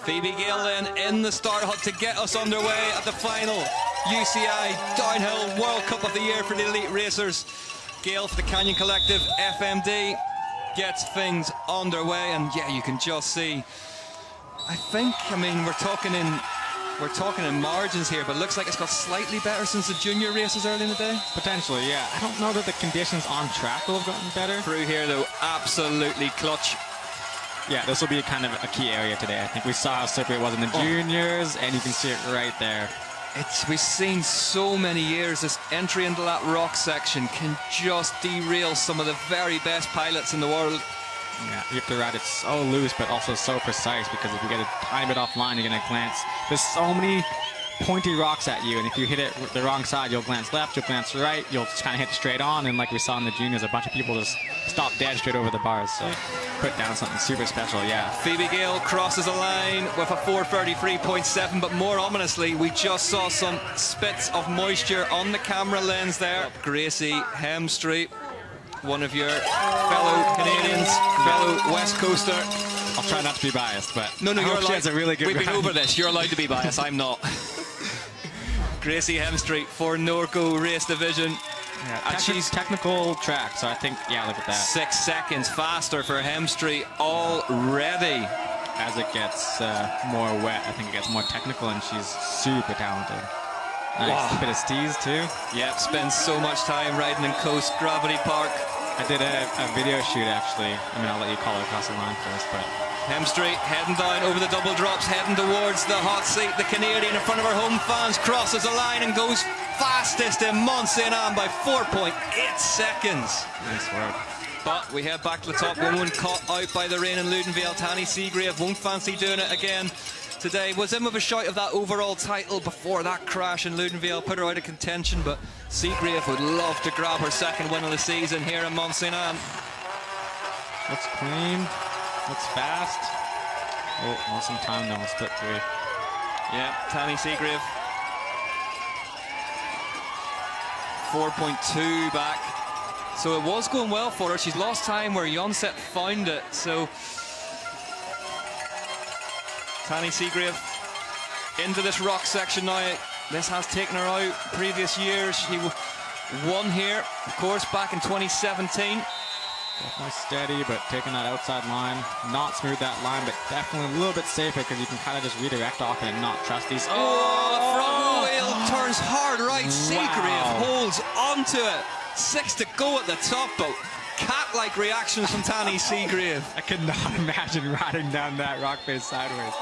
Phoebe Gale then in the start hut to get us underway at the final UCI Downhill World Cup of the Year for the elite racers. Gale for the Canyon Collective FMD gets things underway, and yeah, you can just see, I mean, we're talking in margins here, but it looks like it's got slightly better since the junior races early in the day. Potentially, yeah. I don't know that the conditions on track will have gotten better. Through here though, absolutely clutch. Yeah, this will be kind of a key area today. I think we saw how slippery it was in the juniors, and you can see it right there. We've seen so many years, this entry into that rock section can just derail some of the very best pilots in the world. Yeah, you have to ride it so loose, but also so precise, because if you get a tiny bit offline, you're going to glance. There's so many pointy rocks at you, and if you hit it the wrong side, you'll glance left, you'll glance right, you'll just kind of hit straight on, and like we saw in the juniors, a bunch of people just stop dead straight over the bars, so put down something super special, yeah. Phoebe Gale crosses a line with a 4:33.7, but more ominously, we just saw some spits of moisture on the camera lens there. Gracie Hemstreet, one of your fellow Canadians, fellow West Coaster. I'll try not to be biased, but no, you're allowed. She has a really good We've been over this. You're allowed to be biased. I'm not. Gracie Hemstreet for Norco Race Division. Yeah, and she's technical track, so I think, yeah, look at that. 6 seconds faster for Hemstreet already. As it gets more wet, I think it gets more technical, and she's super talented. Nice. Wow. A bit of steez too. Yep, spends so much time riding in Coast Gravity Park. I did a video shoot actually. I mean, I'll let you call it across the line first, but Hemstreet heading down over the double drops, heading towards the hot seat. The Canadian in front of her home fans crosses a line and goes fastest in Mont Saint Anne by 4.8 seconds. Nice work. But we head back to the top. Woman caught out by the rain in Ludenvale. Tanny Seagrave won't fancy doing it again today. Was in with a shout of that overall title before that crash in Ludenvale put her out of contention, but Seagrave would love to grab her second win of the season here in Mont Saint Anne. Looks clean, looks fast. Oh, lost some time though, split 3. Yeah, Tanny Seagrave 4.2 back. So it was going well for her. She's lost time where Jonset found it. So Tanny Seagrave into this rock section now. This has taken her out. Previous years she won here, of course, back in 2017. Definitely steady, but taking that outside line. Not smooth that line, but definitely a little bit safer, because you can kind of just redirect off it and not trust these. Oh, the front wheel turns hard right. Seagrave holds onto it. 6 to go at the top, but cat-like reactions from Tanny Seagrave. I could not imagine riding down that rock face sideways.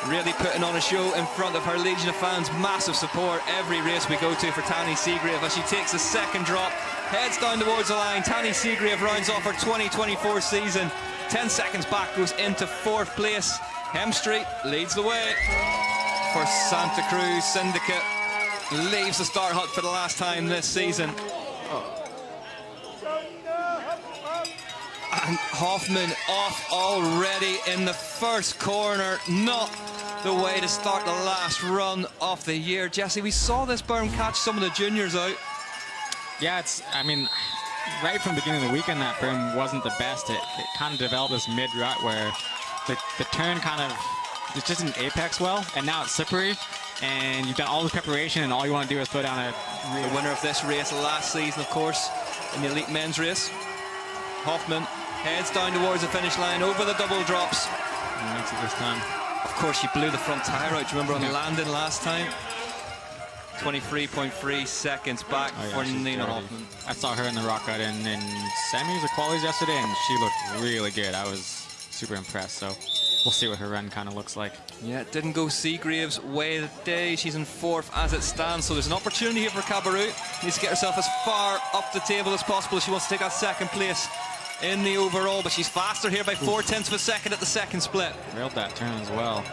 Really putting on a show in front of her legion of fans. Massive support every race we go to for Tanny Seagrave as she takes a second drop, heads down towards the line. Tanny Seagrave rounds off her 2024 season. 10 seconds back, goes into 4th place. Hemstreet leads the way for Santa Cruz Syndicate. Leaves the start hut for the last time this season. And Hoffman off already in the first corner. Not the way to start the last run of the year. Jesse, we saw this berm catch some of the juniors out. Yeah, I mean, right from the beginning of the weekend, that berm wasn't the best. It kind of developed this mid-rut where the turn kind of, it just didn't apex well, and now it's slippery, and you've done all the preparation, and all you want to do is put down the winner of this race last season, of course, in the elite men's race. Hoffman heads down towards the finish line over the double drops. And makes it this time. Of course, she blew the front tire out. Do you remember on the landing last time? 23.3 seconds back for Nina Hoffman. I saw her in the rock out in semis or qualies yesterday, and she looked really good. I was super impressed, so we'll see what her run kind of looks like. Yeah, it didn't go Seagrave's way today. She's in 4th as it stands, so there's an opportunity here for Cabarrou. Needs to get herself as far up the table as possible. She wants to take that second place in the overall, but she's faster here by 0.4 of a second at the second split. Railed that turn as well.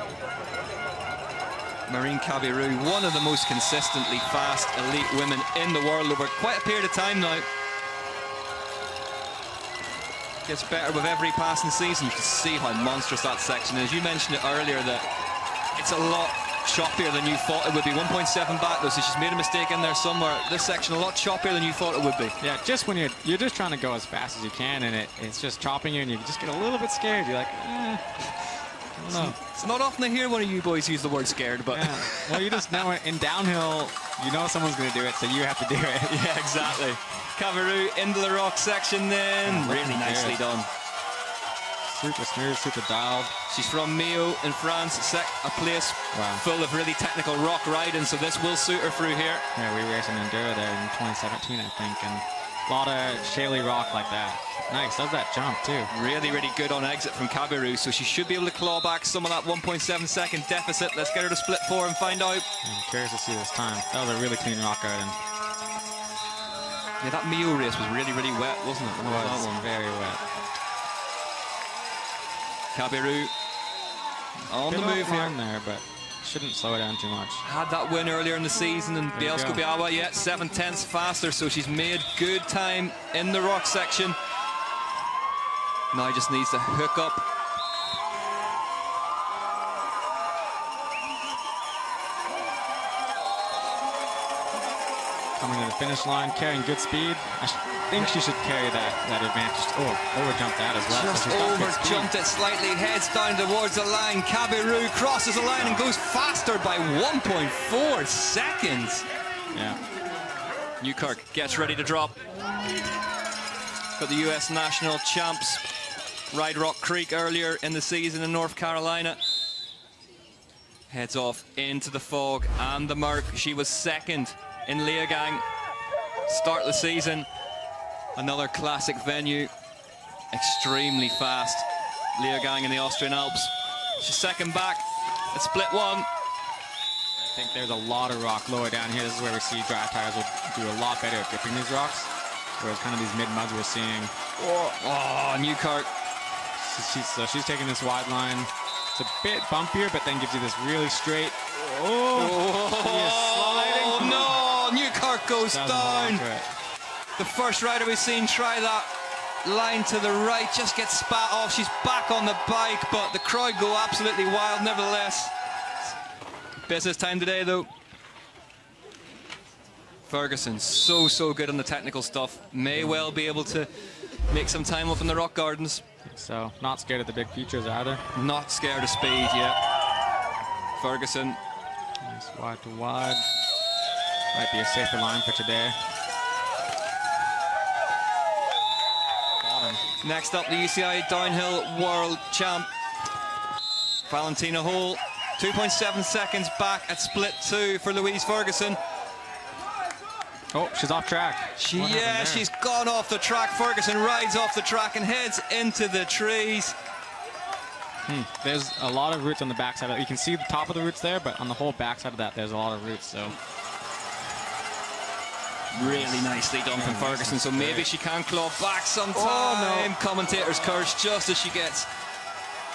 Marine Cabarrou, one of the most consistently fast elite women in the world over quite a period of time now. Gets better with every passing season. You can see how monstrous that section is. You mentioned it earlier that it's a lot choppier than you thought it would be. 1.7 back though, so she's made a mistake in there somewhere. This section a lot choppier than you thought it would be. Yeah, just when you're just trying to go as fast as you can, and it's just chopping you, and you just get a little bit scared. You're like, No. It's not often I hear one of you boys use the word scared, but Yeah. Well, you just know in downhill, you know someone's going to do it, so you have to do it. yeah, exactly. Cabarrou into the rock section then. Really nicely done. Super smooth, super dialed. She's from Millau in France, a place full of really technical rock riding, so this will suit her through here. Yeah, we raced an Enduro there in 2017, I think, and a lot of shaly rock like that. Nice, does that jump too. Really, really good on exit from Cabarrou, so she should be able to claw back some of that 1.7 second deficit. Let's get her to split 4 and find out. I'm curious to see this time. That was a really clean rock riding. Yeah, that Millau race was really, really wet, wasn't it? It was that one very wet. Cabarrou on the move here. There, but shouldn't slow down too much. Had that win earlier in the season, and Bielsko-Biała yet 7/10 faster, so she's made good time in the rock section. Now just needs to hook up. Coming to the finish line, carrying good speed. I think she should carry that advantage. Oh, over-jumped that as well. Just so over-jumped it slightly, heads down towards the line. Cabarrou crosses the line and goes faster by 1.4 seconds. Yeah. Newkirk gets ready to drop. Got the US national champs ride Rock Creek earlier in the season in North Carolina. Heads off into the fog and the murk. She was second in Leogang. Start the season. Another classic venue. Extremely fast. Leogang in the Austrian Alps. She's second back at split 1. I think there's a lot of rock lower down here. This is where we see dry tires will do a lot better at gripping these rocks. Whereas kind of these mid-muds we're seeing. Oh, Newkirk. So she's taking this wide line. It's a bit bumpier, but then gives you this really straight. She is sliding. No, Newkirk goes down. The first rider we've seen try that line to the right just gets spat off. She's back on the bike, but the crowd go absolutely wild nevertheless. Business time today, though. Ferguson, so good on the technical stuff. May well be able to make some time up in the rock gardens. So, not scared of the big features either. Not scared of speed yet. Ferguson. Nice wide to wide. Might be a safer line for today. Bottom. Next up, the UCI Downhill World Champ, Valentina Hole. 2.7 seconds back at split 2 for Louise Ferguson. Oh, she's off track. She's gone off the track. Ferguson rides off the track and heads into the trees. There's a lot of roots on the backside of it. You can see the top of the roots there, but on the whole backside of that, there's a lot of roots. So really nicely done from Ferguson. So maybe she can claw back sometime. Oh, no. Commentator's curse just as she gets.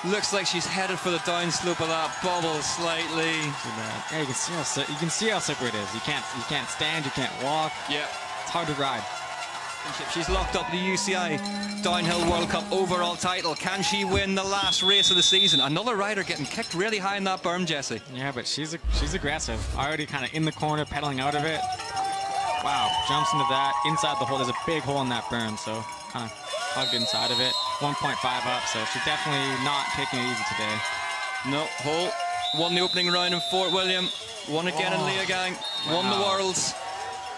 Looks like she's headed for the downslope of that bubble slightly. Yeah, you can see how slippery it is. You can't stand, you can't walk. Yeah, it's hard to ride. She's locked up the UCI Downhill World Cup overall title. Can she win the last race of the season? Another rider getting kicked really high in that berm, Jesse. Yeah, but she's aggressive. Already kind of in the corner, pedaling out of it. Wow, jumps into that inside the hole. There's a big hole in that berm, so kind of hugged inside of it. 1.5 up, so she's definitely not taking it easy today. No, Hole won the opening round in Fort William, won again in Leogang, won the Worlds.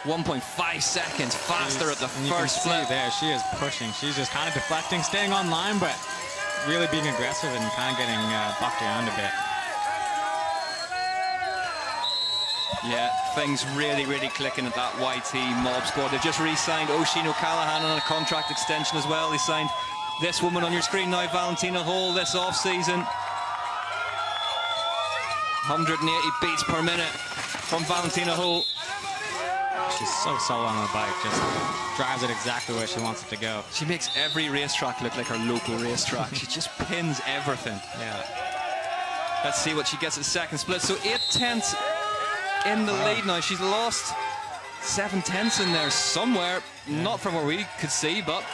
1.5 seconds faster at the first split. There, she is pushing. She's just kind of deflecting, staying on line, but really being aggressive and kind of getting bucked around a bit. Yeah, things really clicking at that YT mob squad. They've just re-signed Oisin O'Callaghan on a contract extension as well. They signed this woman on your screen now, Valentina Hole, this off-season. 180 beats per minute from Valentina Hole. She's so solid on the bike, just drives it exactly where she wants it to go. She makes every racetrack look like her local racetrack. She just pins everything. Yeah. Let's see what she gets at second split. So 8/10 in the lead now. She's lost 7/10 in there somewhere. Not from where we could see, but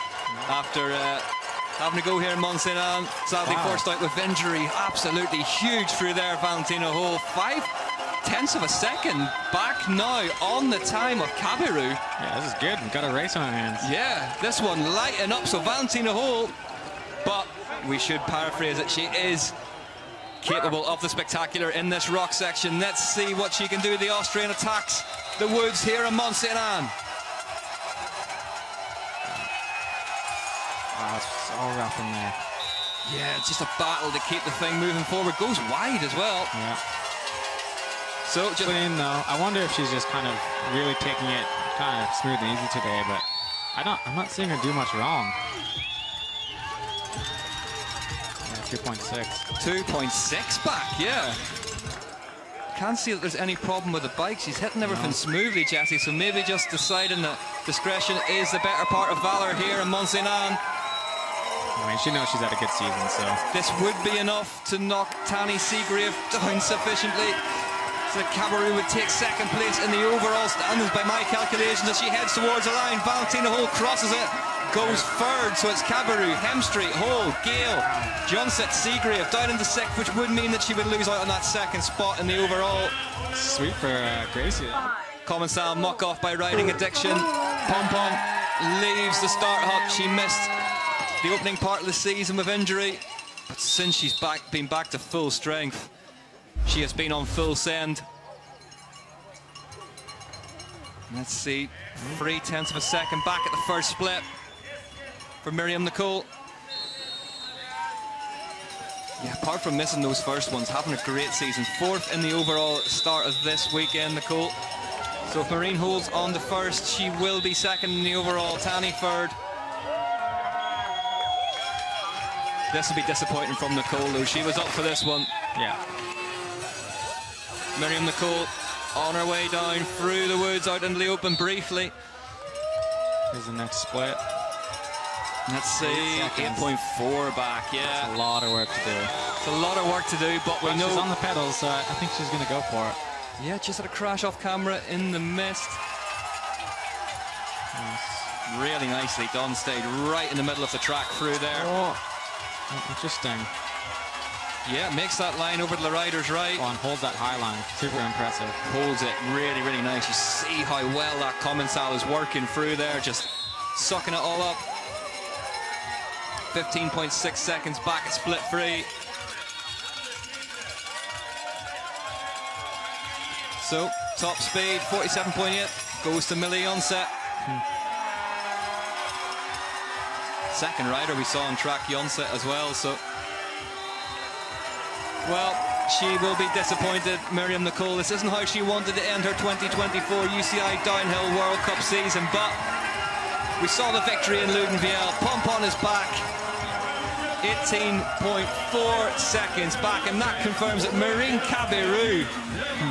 after having to go here in Mont Saint Anne, sadly forced out with injury. Absolutely huge through there, Valentina Hole. 0.5 of a second back now on the time of Cabarrou. Yeah, this is good. We've got a race on our hands. Yeah, this one lighting up. So Valentina Hole, but we should paraphrase it. She is capable of the spectacular in this rock section. Let's see what she can do. The Austrian attacks the woods here in Mont Saint Anne. Wow, it's so rough in there. Yeah, it's just a battle to keep the thing moving forward. Goes wide as well. Yeah. So just Clean though. I wonder if she's just kind of really taking it kind of smooth and easy today, but I'm not seeing her do much wrong. Yeah, 2.6. 2.6 back, yeah. Can't see that there's any problem with the bike. She's hitting everything smoothly, Jessie, so maybe just deciding that discretion is the better part of valor here in Mont Saint Anne. I mean, she knows she's had a good season, so. This would be enough to knock Tanni Seagrave down sufficiently. So Cabarrou would take second place in the overall standings by my calculations as she heads towards the line. Valentina Hole crosses it, goes third, so it's Cabarrou, Hemstreet, Hole, Gale, Johnset, Seagrave down into sixth, which would mean that she would lose out on that second spot in the overall. Sweet for Gracie. Commensal mock off by Riding Addiction. Pom Pom leaves the start hut. She missed the opening part of the season with injury, but since she's been back to full strength, she has been on full send. Let's see, 0.3 of a second back at the first split for Miriam Nicole. Yeah, apart from missing those first ones, having a great season. Fourth in the overall start of this weekend, Nicole. So if Maureen holds on to first, she will be second in the overall. Tanni third. This will be disappointing from Nicole, though. She was up for this one. Yeah. Miriam Nicole on her way down through the woods out into the open briefly. Here's the next split. Let's see, 8.4 back, yeah. That's a lot of work to do. It's a lot of work to do, but we know... She's on the pedals, so I think she's going to go for it. Yeah, just had a crash off camera in the mist. Nice. Really nicely done, stayed right in the middle of the track through there. Oh, interesting. Yeah, makes that line over to the rider's right. Oh, and holds that high line. Super impressive. Holds it really, really nice. You see how well that Commensal is working through there, just sucking it all up. 15.6 seconds back at split 3. So, top speed, 47.8, goes to Millie Onset. Second rider we saw on track, Onset as well, so... Well, she will be disappointed, Miriam Nicole. This isn't how she wanted to end her 2024 UCI Downhill World Cup season, but we saw the victory in Ludenvielle. Pompon is back. 18.4 seconds back, and that confirms that Maureen Cabarrou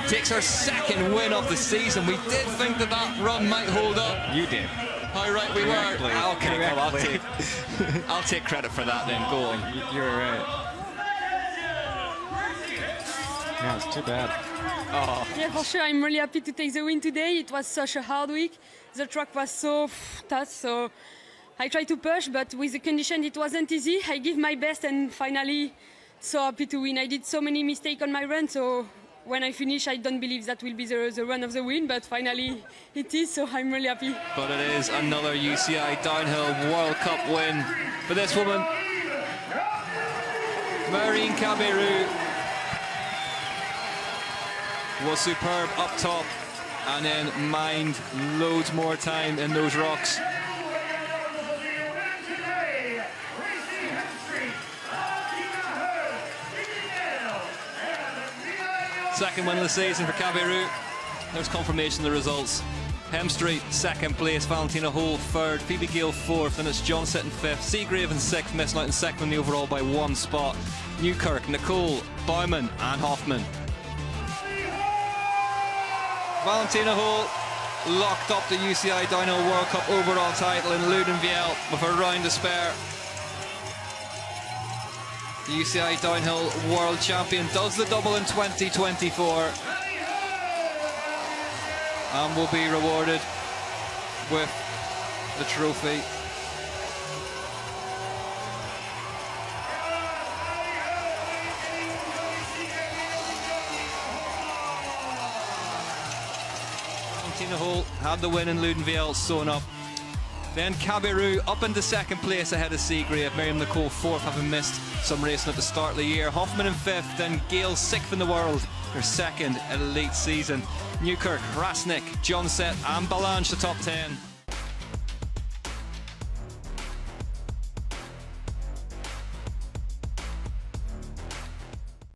takes her second win of the season. We did think that that run might hold up. You did. How right we were. Okay, well, I'll take credit for that then. Go on. You were right. Yeah, it's too bad. Oh. Yeah, for sure. I'm really happy to take the win today. It was such a hard week. The track was so tough, so I tried to push, but with the condition it wasn't easy. I give my best and finally so happy to win. I did so many mistakes on my run, so when I finish I don't believe that will be the run of the win, but finally it is, so I'm really happy. But it is another UCI Downhill World Cup win for this woman. Maureen Cabarrou was superb up top and then mined loads more time in those rocks. Second win of the season for Cabarrou. There's confirmation of the results. Hemstreet, second place. Valentina Hole, third. Phoebe Gale, fourth. And it's Johnset in fifth. Seagrave in sixth, missing out in second in the overall by 1 spot. Newkirk, Nicole, Baumann, and Hoffman. Valentina Hole locked up the UCI Downhill World Cup overall title in Ludenvielle with a round to spare. The UCI Downhill World Champion does the double in 2024 and will be rewarded with the trophy. Valentina Hole had the win in Ludenvielle, sewn up. Then Cabarrou up into second place ahead of Seagrave. Miriam Nicole fourth, having missed Some racing at the start of the year. Hoffman in 5th and Gale 6th in the world. Her 2nd elite season. Newkirk, Rasnik, Johnset and Balanche the top 10.